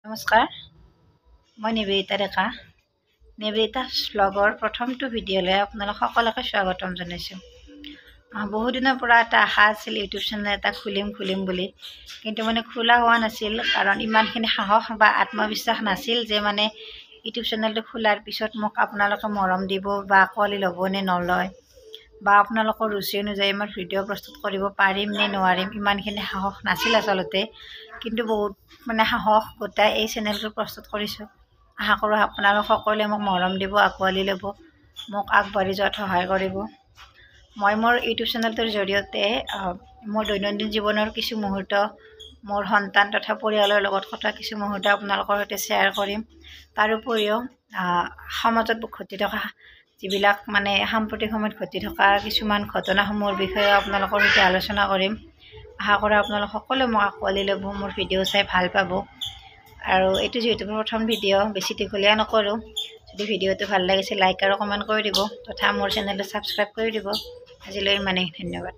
নমস্কাৰ, মই নিবেদিতা ডেকা। নিবেদিতা ব্লগৰ প্ৰথমটো ভিডিঅ'লৈ আপোনালোক সকলোকে স্বাগতম জনাইছোঁ। বহুদিনৰ পৰা এটা আশা আছিল ইউটিউব চেনেল এটা খুলিম বুলি, কিন্তু খোলা হোৱা নাছিল কাৰণ ইমানখিনি সাহস বা আত্মবিশ্বাস নাছিল যে ইউটিউব চেনেলটো খোলাৰ পিছত মোক আপোনালোকে মৰম দিব বা আঁকোৱালি ল'ব নে নলয়, বা আপোনালোকৰ ৰুচি অনুযায়ী মই ভিডিঅ' প্ৰস্তুত কৰিব পাৰিম নে নোৱাৰিম, ইমানখিনি সাহস নাছিল আচলতে। কিন্তু বহুত সাহস গোটাই এই চেনেলটো প্ৰস্তুত কৰিছোঁ। আশা কৰোঁ আপোনালোক সকলোৱে মোক মৰম দিব, আঁকোৱালি ল'ব, মোক আগবাঢ়ি যোৱাত সহায় কৰিব। মই মোৰ ইউটিউব চেনেলটোৰ জৰিয়তে মোৰ দৈনন্দিন জীৱনৰ কিছু মুহূৰ্ত, মোৰ সন্তান তথা পৰিয়ালৰ লগত কটা কিছু মুহূৰ্ত আপোনালোকৰ সৈতে শ্বেয়াৰ কৰিম। তাৰোপৰিও সমাজত ঘটি থকা যিবিলাক সাম্প্ৰতিক সময়ত ঘটি থকা কিছুমান ঘটনাসমূহৰ বিষয়েও আপোনালোকৰ সৈতে আলোচনা কৰিম। আশা কৰোঁ আপোনালোক সকলোৱে মোক আঁকোৱালি ল'ব, মোৰ ভিডিঅ' চাই ভাল পাব। আৰু এইটো যিহেতু প্ৰথম ভিডিঅ', বেছি দীঘলীয়া নকৰোঁ। যদি ভিডিঅ'টো ভাল লাগিছে লাইক আৰু কমেণ্ট কৰি দিব, তথা মোৰ চেনেলটো ছাবস্ক্ৰাইব কৰি দিব। আজিলৈ ইমানেই, ধন্যবাদ।